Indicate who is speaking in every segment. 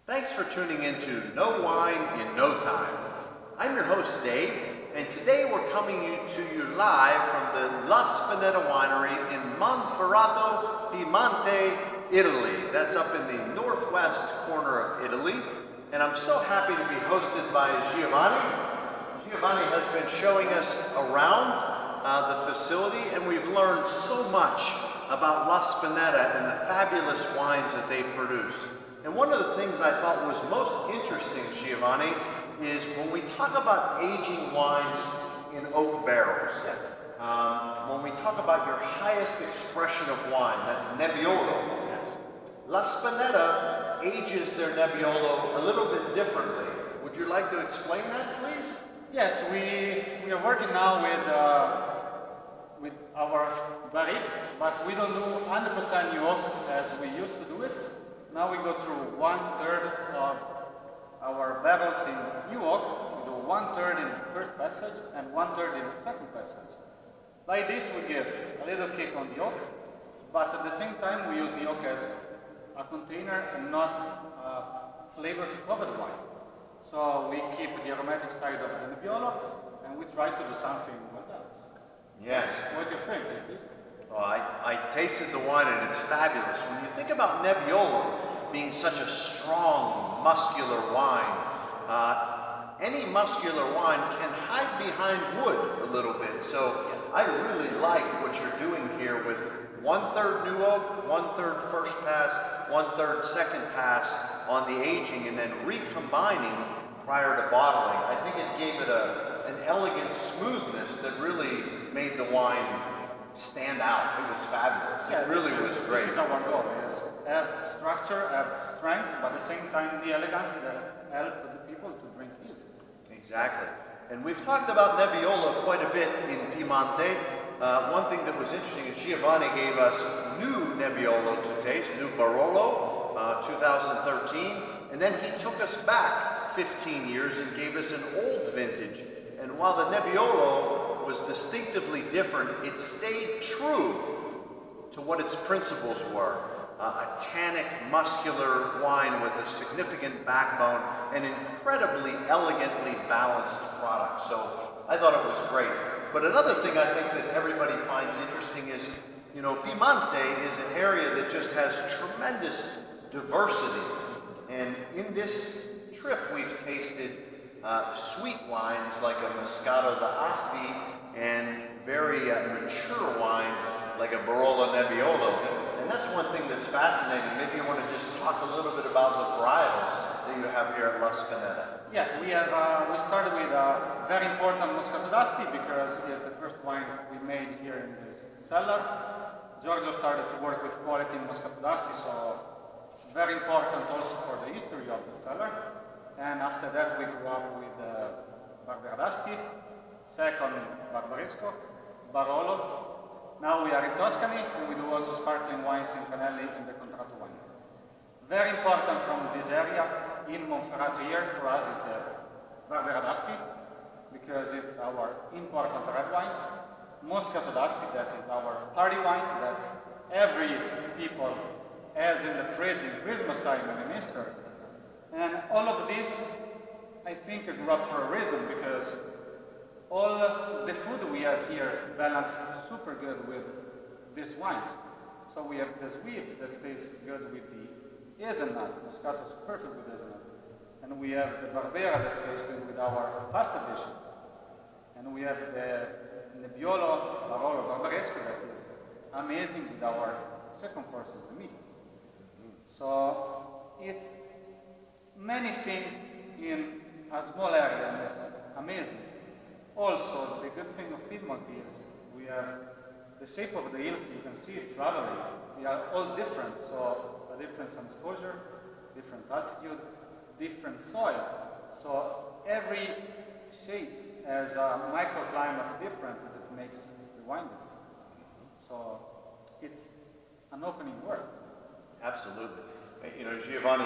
Speaker 1: Thanks for tuning in to Know Wine in No Time. I'm your host, Dave, and today we're coming to you live from the La Spinetta Winery in Montferrato, Piedmont, Italy. That's up in the northwest corner of Italy, and I'm so happy to be hosted by Giovanni. Giovanni has been showing us around the facility, and we've learned so much about La Spinetta and the fabulous wines that they produce. And one of the things I thought was most interesting, Giovanni, is when we talk about aging wines in oak barrels.
Speaker 2: Yes.
Speaker 1: When we talk about your highest expression of wine, that's Nebbiolo.
Speaker 2: Yes.
Speaker 1: La Spinetta ages their Nebbiolo a little bit differently. Would you like to explain that, please?
Speaker 2: Yes, we are working now with our barrique, but we don't do 100% new oak as we used to do it. Now we go through 1/3 of our barrels in new oak. We do 1/3 in first passage and 1/3 in second passage. Like this, we give a little kick on the oak, but at the same time we use the oak as a container and not flavor to cover the wine. So we keep the aromatic side of the Nebbiolo, and we try to do something like that.
Speaker 1: Yes.
Speaker 2: What do you think, please?
Speaker 1: Oh, I tasted the wine and it's fabulous. When you think about Nebbiolo being such a strong, muscular wine, any muscular wine can hide behind wood a little bit. So
Speaker 2: yes.
Speaker 1: I really like what you're doing here with 1/3 new oak, 1/3 first pass, 1/3 second pass on the aging, and then recombining prior to bottling. I think it gave it an elegant smoothness that really made the wine stand out. It was fabulous.
Speaker 2: Yeah,
Speaker 1: it really was great.
Speaker 2: This is our goal, yes. Have structure, have strength, but at the same time the elegance that help the people to drink easy.
Speaker 1: Exactly. And we've talked about Nebbiolo quite a bit in Piedmont. One thing that was interesting is Giovanni gave us new Nebbiolo to taste, new Barolo, 2013, and then he took us back 15 years and gave us an old vintage. And while the Nebbiolo was distinctively different, it stayed true to what its principles were. A tannic, muscular wine with a significant backbone and incredibly elegantly balanced product. So I thought it was great. But another thing I think that everybody finds interesting is, you know, Piedmont is an area that just has tremendous diversity. And in this trip we've tasted sweet wines like a Moscato d'Asti and very mature wines like a Barolo Nebbiolo. And that's one thing that's fascinating. Maybe you want to just talk a little bit about the varietals that you have here at La Spinetta.
Speaker 2: Yeah, we started with a very important Moscato d'Asti because it's the first wine we made here in this cellar. Giorgio started to work with quality in Moscato d'Asti, so it's very important also for the history of the cellar. And after that we grew up with Barbera d'Asti, second Barbaresco, Barolo. Now we are in Tuscany and we do also sparkling wines in Canelli in the Contratto wine. Very important from this area in Montferrato here for us is the Barbera d'Asti because it's our important red wines. Moscato d'Asti, that is our party wine that every people has in the fridge in Christmas time and in Easter. And all of this, I think, grew up for a reason because all the food we have here balance super good with these wines. So we have the sweet that stays good with the hazelnut. Moscato is perfect with hazelnut. And we have the Barbera that stays good with our pasta dishes. And we have the Nebbiolo, Barolo, Barbaresco that is amazing with our second course is the meat. So it's many things in a small area and it's amazing. Also, the good thing of Piedmont is we have the shape of the hills, you can see it traveling. We are all different, so a difference in exposure, different altitude, different soil. So every shape has a microclimate different that makes the wine different. So it's an opening word.
Speaker 1: Absolutely. You know, Giovanni,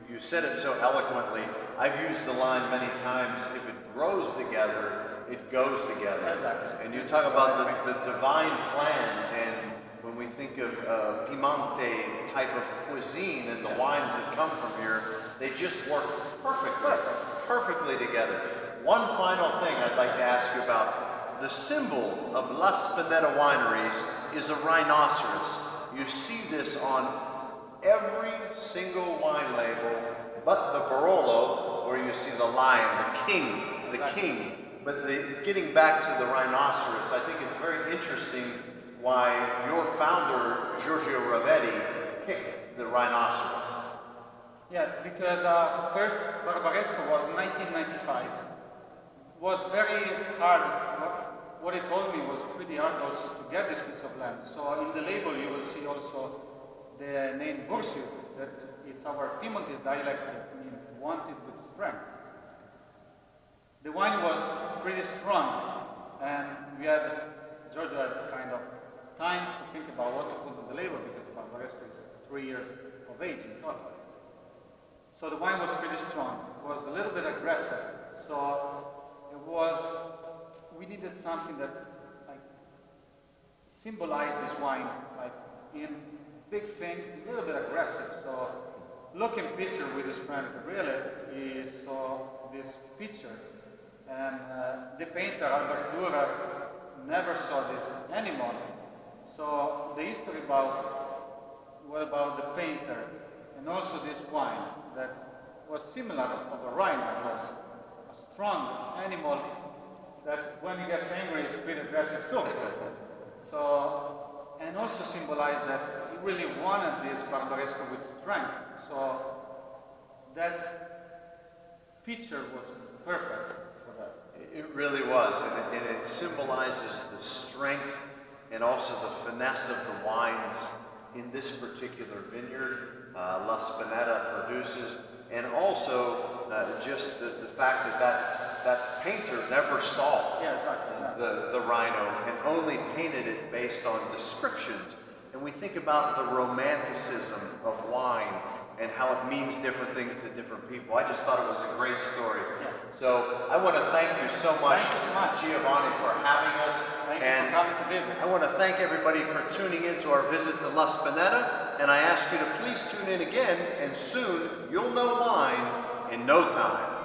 Speaker 1: you said it so eloquently. I've used the line many times, if it grows together, it goes together.
Speaker 2: Exactly.
Speaker 1: And you talk about the divine plan, and when we think of Piemonte type of cuisine and the wines that come from here, they just work perfectly together. One final thing I'd like to ask you about. The symbol of La Spinetta wineries is a rhinoceros. You see this on every single wine label, but the Barolo, where you see the lion, the king. But getting back to the rhinoceros, I think it's very interesting why your founder, Giorgio Ravetti, picked the rhinoceros.
Speaker 2: Yeah, because first Barbaresco was 1995. It was very hard. What he told me was pretty hard also to get this piece of land. So in the label you will see also the name Bursiu, that it's our Piemontese dialect that means wanted with strength. The wine was pretty strong, and Giorgio had kind of time to think about what to put on the label because Barbaresco is 3 years of age in total. So the wine was pretty strong. It was a little bit aggressive. So we needed something that like symbolized this wine, like in big thing, a little bit aggressive. So looking picture with his friend Gabriele, he saw this picture, and the painter Albert Dürer never saw this anymore. So the history about the painter and also this wine that was similar of a rhino, was a strong animal that when he gets angry is pretty aggressive too. So, and also symbolized that he really wanted this Barbaresco with strength. So that picture was perfect for that.
Speaker 1: It really was, and it symbolizes the strength and also the finesse of the wines in this particular vineyard La Spinetta produces, and also just the fact that painter never saw the rhino and only painted it based on descriptions. And we think about the romanticism of wine and how it means different things to different people. I just thought it was a great story.
Speaker 2: Yeah.
Speaker 1: So I want to thank you so much,
Speaker 2: Thank you so much,
Speaker 1: Giovanni, for having us.
Speaker 2: Thank you for coming to visit.
Speaker 1: I want to thank everybody for tuning in to our visit to La Spinetta, and I ask you to please tune in again, and soon you'll know wine in no time.